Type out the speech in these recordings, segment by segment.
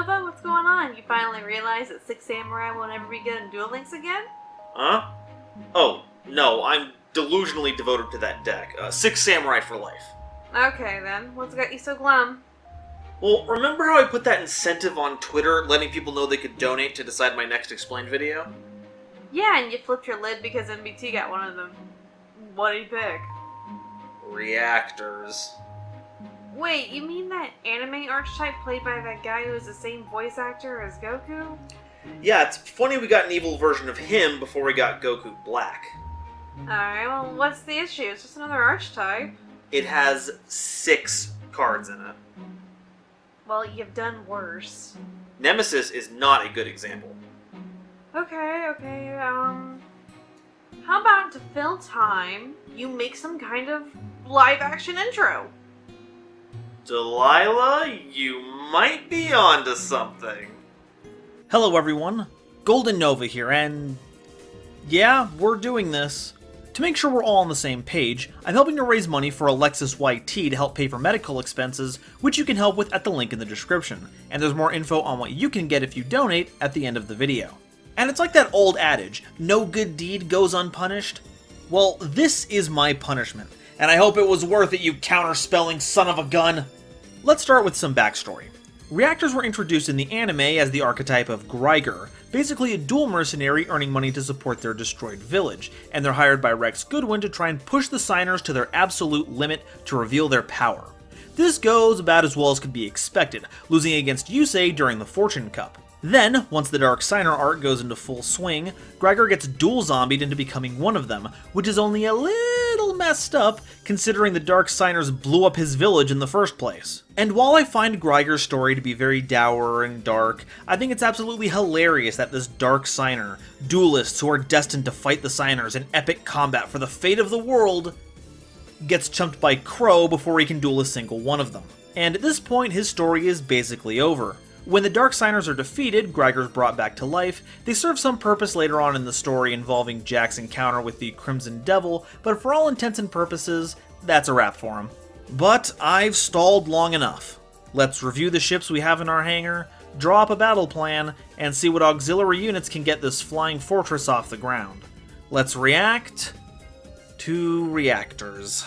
GoldenNova? What's going on? You finally realized that 6 Samurai will never be good in Duel Links again? Huh? Oh, no, I'm delusionally devoted to that deck. 6 Samurai for life. Okay then, what's got you so glum? Well, remember how I put that incentive on Twitter, letting people know they could donate to decide my next explained video? Yeah, and you flipped your lid because MBT got one of them. What did he pick? Reactors. Wait, you mean that anime archetype played by that guy who is the same voice actor as Goku? Yeah, it's funny we got an evil version of him before we got Goku Black. Alright, well, what's the issue? It's just another archetype. It has 6 cards in it. Well, you've done worse. Nemesis is not a good example. Okay, how about to fill time, you make some kind of live-action intro? Delilah, you might be onto something. Hello everyone, GoldenNova here, and yeah, we're doing this. To make sure we're all on the same page, I'm helping to raise money for AleksisYT to help pay for medical expenses, which you can help with at the link in the description, and there's more info on what you can get if you donate at the end of the video. And it's like that old adage, no good deed goes unpunished. Well, this is my punishment, and I hope it was worth it, you counterspelling son of a gun! Let's start with some backstory. Reactors were introduced in the anime as the archetype of Greiger, basically a dual mercenary earning money to support their destroyed village, and they're hired by Rex Goodwin to try and push the signers to their absolute limit to reveal their power. This goes about as well as could be expected, losing against Yusei during the Fortune Cup. Then, once the Dark Signer arc goes into full swing, Greiger gets dual zombied into becoming one of them, which is only a little messed up considering the Dark Signers blew up his village in the first place. And while I find Greiger's story to be very dour and dark, I think it's absolutely hilarious that this Dark Signer, duelists who are destined to fight the Signers in epic combat for the fate of the world, gets chumped by Crow before he can duel a single one of them. And at this point, his story is basically over. When the Dark Signers are defeated, Greiger's brought back to life. They serve some purpose later on in the story involving Jack's encounter with the Crimson Devil, but for all intents and purposes, that's a wrap for him. But I've stalled long enough. Let's review the ships we have in our hangar, draw up a battle plan, and see what auxiliary units can get this flying fortress off the ground. Let's react to Reactors.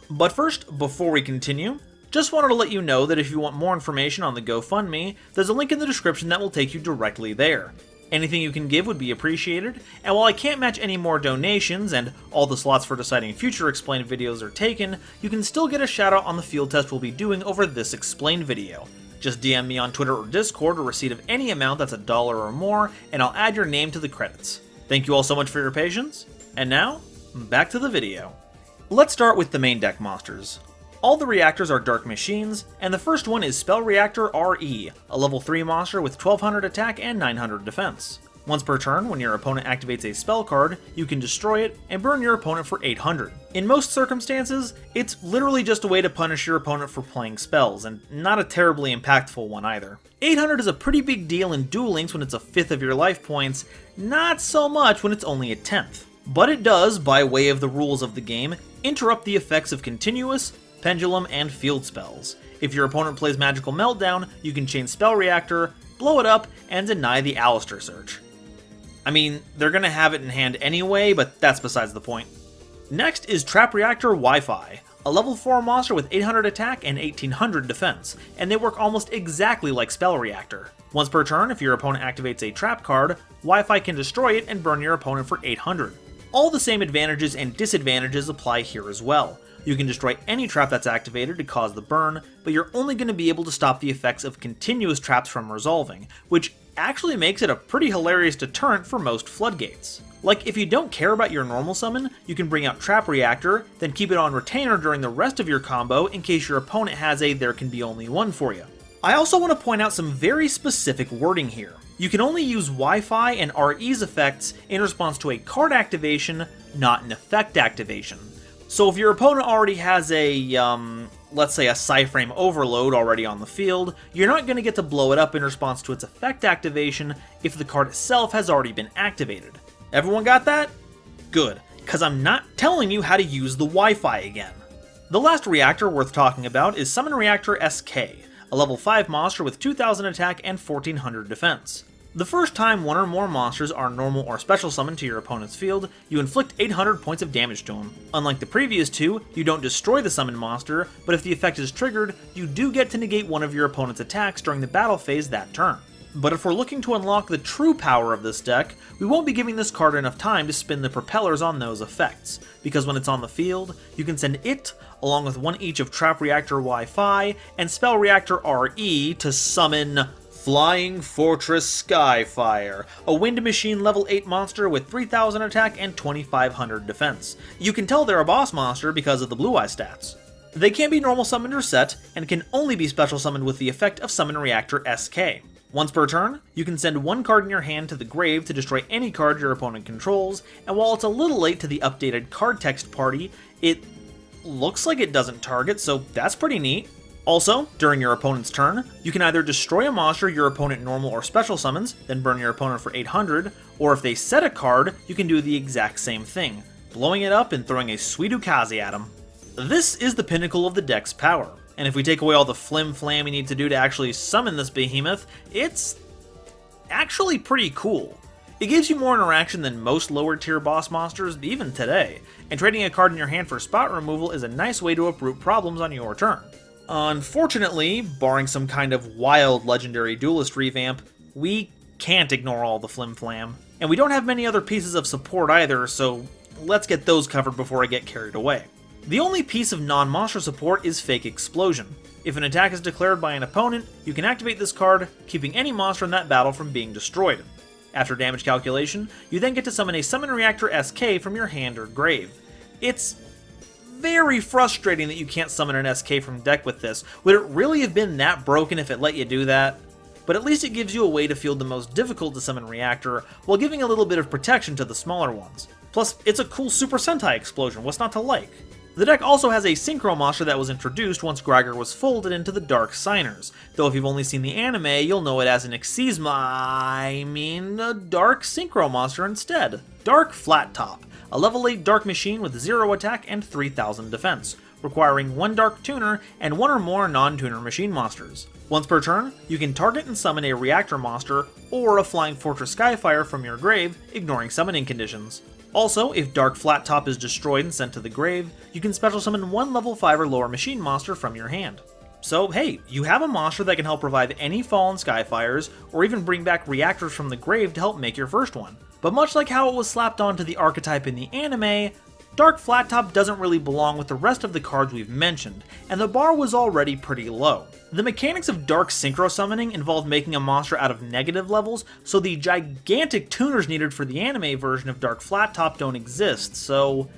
But first, before we continue, just wanted to let you know that if you want more information on the GoFundMe, there's a link in the description that will take you directly there. Anything you can give would be appreciated, and while I can't match any more donations, and all the slots for deciding future explained videos are taken, you can still get a shoutout on the field test we'll be doing over this explained video. Just DM me on Twitter or Discord a receipt of any amount that's $1 or more, and I'll add your name to the credits. Thank you all so much for your patience, and now, back to the video. Let's start with the main deck monsters. All the reactors are dark machines, and the first one is Spell Reactor RE, a level 3 monster with 1200 attack and 900 defense. Once per turn, when your opponent activates a spell card, you can destroy it and burn your opponent for 800. In most circumstances, it's literally just a way to punish your opponent for playing spells, and not a terribly impactful one either. 800 is a pretty big deal in Duel Links when it's a fifth of your life points, not so much when it's only a tenth. But it does, by way of the rules of the game, interrupt the effects of continuous, pendulum, and field spells. If your opponent plays Magical Meltdown, you can chain Spell Reactor, blow it up, and deny the Alistair search. I mean, they're gonna have it in hand anyway, but that's besides the point. Next is Trap Reactor Wi-Fi, a level 4 monster with 800 attack and 1800 defense, and they work almost exactly like Spell Reactor. Once per turn, if your opponent activates a trap card, Wi-Fi can destroy it and burn your opponent for 800. All the same advantages and disadvantages apply here as well. You can destroy any trap that's activated to cause the burn, but you're only going to be able to stop the effects of continuous traps from resolving, which actually makes it a pretty hilarious deterrent for most floodgates. Like, if you don't care about your normal summon, you can bring out Trap Reactor, then keep it on retainer during the rest of your combo in case your opponent has a there can be only one for you. I also want to point out some very specific wording here. You can only use Wi-Fi and RE's effects in response to a card activation, not an effect activation. So if your opponent already has a, let's say a Psyframe Overload already on the field, you're not going to get to blow it up in response to its effect activation if the card itself has already been activated. Everyone got that? Good, because I'm not telling you how to use the Wi-Fi again. The last reactor worth talking about is Summon Reactor SK, a level 5 monster with 2000 attack and 1400 defense. The first time one or more monsters are normal or special summoned to your opponent's field, you inflict 800 points of damage to him. Unlike the previous two, you don't destroy the summoned monster, but if the effect is triggered, you do get to negate one of your opponent's attacks during the battle phase that turn. But if we're looking to unlock the true power of this deck, we won't be giving this card enough time to spin the propellers on those effects, because when it's on the field, you can send it, along with one each of Trap Reactor Wi-Fi and Spell Reactor RE to summon Flying Fortress Skyfire, a Wind Machine level 8 monster with 3000 attack and 2500 defense. You can tell they're a boss monster because of the blue eye stats. They can't be normal summoned or set, and can only be special summoned with the effect of Summon Reactor SK. Once per turn, you can send one card in your hand to the grave to destroy any card your opponent controls, and while it's a little late to the updated card text party, it looks like it doesn't target, so that's pretty neat. Also, during your opponent's turn, you can either destroy a monster your opponent normal or special summons, then burn your opponent for 800, or if they set a card, you can do the exact same thing, blowing it up and throwing a sweet Ukazi at them. This is the pinnacle of the deck's power, and if we take away all the flim-flam you need to do to actually summon this behemoth, it's actually pretty cool. It gives you more interaction than most lower tier boss monsters, even today, and trading a card in your hand for spot removal is a nice way to uproot problems on your turn. Unfortunately, barring some kind of wild legendary duelist revamp, we can't ignore all the flim-flam. And we don't have many other pieces of support either, so let's get those covered before I get carried away. The only piece of non-monster support is Fake Explosion. If an attack is declared by an opponent, you can activate this card, keeping any monster in that battle from being destroyed. After damage calculation, you then get to summon a Summon Reactor SK from your hand or grave. It's very frustrating that you can't summon an SK from deck with this. Would it really have been that broken if it let you do that? But at least it gives you a way to field the most difficult to summon reactor, while giving a little bit of protection to the smaller ones. Plus, it's a cool Super Sentai explosion, what's not to like? The deck also has a Synchro monster that was introduced once Greiger was folded into the Dark Signers, though if you've only seen the anime, you'll know it as an a Dark Synchro monster instead. Dark Flat Top, a level 8 Dark Machine with 0 attack and 3000 defense, requiring one Dark Tuner and one or more non-tuner machine monsters. Once per turn, you can target and summon a Reactor monster or a Flying Fortress Skyfire from your grave, ignoring summoning conditions. Also, if Dark Flat Top is destroyed and sent to the grave, you can special summon one level 5 or lower machine monster from your hand. So hey, you have a monster that can help revive any fallen Skyfires, or even bring back Reactors from the grave to help make your first one. But much like how it was slapped onto the Archetype in the anime, Dark Flat Top doesn't really belong with the rest of the cards we've mentioned, and the bar was already pretty low. The mechanics of Dark Synchro summoning involve making a monster out of negative levels, so the gigantic tuners needed for the anime version of Dark Flat Top don't exist, so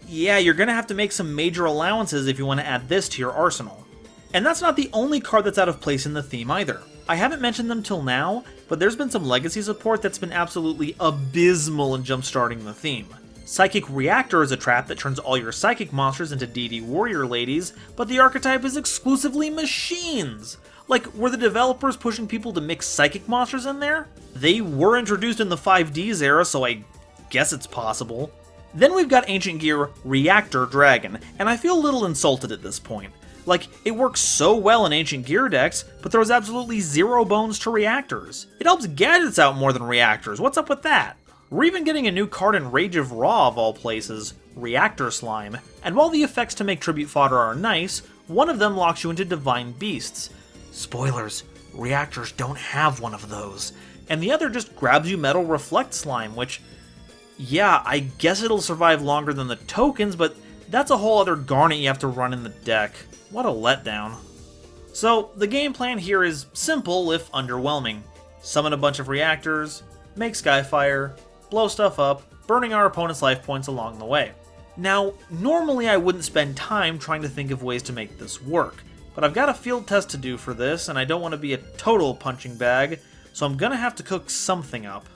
yeah, you're gonna have to make some major allowances if you want to add this to your arsenal. And that's not the only card that's out of place in the theme either. I haven't mentioned them till now, but there's been some legacy support that's been absolutely abysmal in jumpstarting the theme. Psychic Reactor is a trap that turns all your psychic monsters into DD warrior ladies, but the archetype is exclusively machines! Like, were the developers pushing people to mix psychic monsters in there? They were introduced in the 5Ds era, so I guess it's possible. Then we've got Ancient Gear Reactor Dragon, and I feel a little insulted at this point. Like, it works so well in Ancient Gear decks, but throws absolutely zero bones to reactors. It helps gadgets out more than reactors, what's up with that? We're even getting a new card in Rage of Ra of all places, Reactor Slime, and while the effects to make tribute fodder are nice, one of them locks you into Divine Beasts. Spoilers, reactors don't have one of those. And the other just grabs you Metal Reflect Slime, which, yeah, I guess it'll survive longer than the tokens, but that's a whole other garnet you have to run in the deck. What a letdown. So, the game plan here is simple if underwhelming. Summon a bunch of reactors, make Skyfire, blow stuff up, burning our opponent's life points along the way. Now, normally I wouldn't spend time trying to think of ways to make this work, but I've got a field test to do for this, and I don't want to be a total punching bag, so I'm gonna have to cook something up.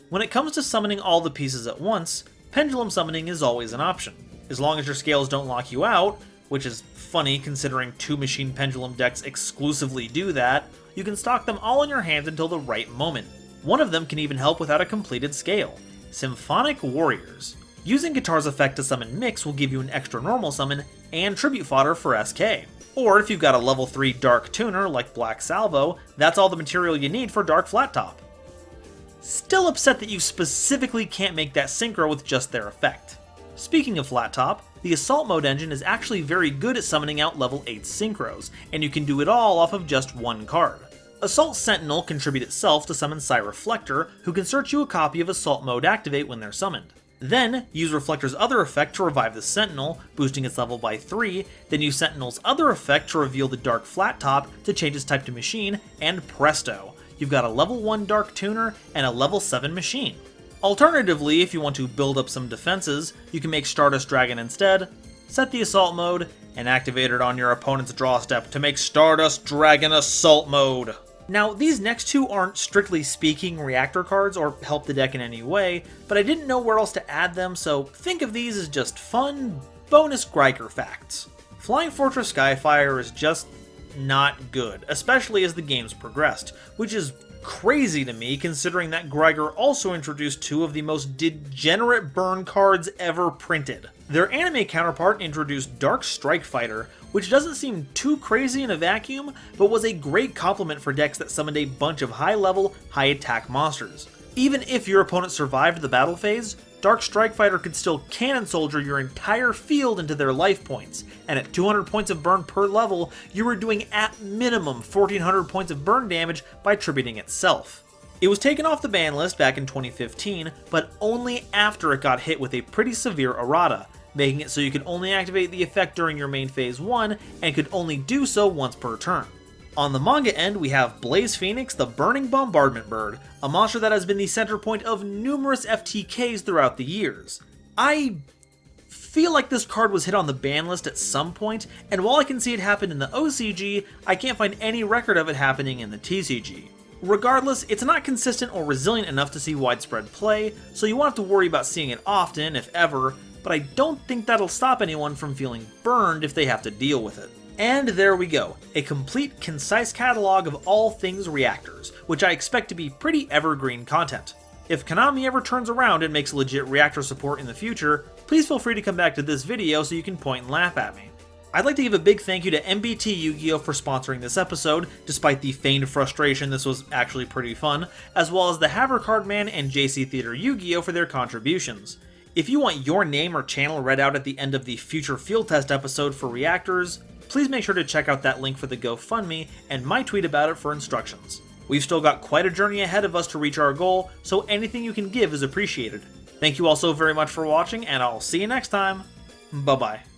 When it comes to summoning all the pieces at once, pendulum summoning is always an option. As long as your scales don't lock you out, which is funny considering 2 machine pendulum decks exclusively do that, you can stock them all in your hand until the right moment. One of them can even help without a completed scale. Symphonic Warriors. Using Guitar's effect to summon Mix will give you an extra normal summon and tribute fodder for SK. Or if you've got a level 3 Dark Tuner like Black Salvo, that's all the material you need for Dark Flat Top. Still upset that you specifically can't make that Synchro with just their effect. Speaking of Flat Top, the Assault Mode engine is actually very good at summoning out level 8 Synchros, and you can do it all off of just one card. Assault Sentinel can tribute itself to summon Reflector, who can search you a copy of Assault Mode Activate when they're summoned. Then, use Reflector's other effect to revive the Sentinel, boosting its level by 3, then use Sentinel's other effect to reveal the Dark Flat Top to change its type to Machine, and presto! You've got a level 1 Dark Tuner and a level 7 Machine. Alternatively, if you want to build up some defenses, you can make Stardust Dragon instead, set the Assault Mode, and activate it on your opponent's draw step to make Stardust Dragon Assault Mode. Now, these next two aren't strictly speaking reactor cards or help the deck in any way, but I didn't know where else to add them, so think of these as just fun, bonus Greiger facts. Flying Fortress Skyfire is just not good, especially as the game's progressed, which is crazy to me considering that Greiger also introduced two of the most degenerate burn cards ever printed. Their anime counterpart introduced Dark Strike Fighter, which doesn't seem too crazy in a vacuum, but was a great complement for decks that summoned a bunch of high-level, high-attack monsters. Even if your opponent survived the battle phase, Dark Strike Fighter could still cannon soldier your entire field into their life points, and at 200 points of burn per level, you were doing at minimum 1400 points of burn damage by tributing itself. It was taken off the ban list back in 2015, but only after it got hit with a pretty severe errata, making it so you could only activate the effect during your main phase 1, and could only do so once per turn. On the manga end, we have Blaze Phoenix, the Burning Bombardment Bird, a monster that has been the center point of numerous FTKs throughout the years. I feel like this card was hit on the ban list at some point, and while I can see it happen in the OCG, I can't find any record of it happening in the TCG. Regardless, it's not consistent or resilient enough to see widespread play, so you won't have to worry about seeing it often, if ever, but I don't think that'll stop anyone from feeling burned if they have to deal with it. And there we go, a complete, concise catalog of all things Reactors, which I expect to be pretty evergreen content. If Konami ever turns around and makes legit Reactor support in the future, please feel free to come back to this video so you can point and laugh at me. I'd like to give a big thank you to MBT Yu-Gi-Oh! For sponsoring this episode, despite the feigned frustration this was actually pretty fun, as well as the Havercardman and JC Theater Yu-Gi-Oh! For their contributions. If you want your name or channel read out at the end of the future field test episode for Reactors, please make sure to check out that link for the GoFundMe and my tweet about it for instructions. We've still got quite a journey ahead of us to reach our goal, so anything you can give is appreciated. Thank you all so very much for watching, and I'll see you next time. Bye-bye.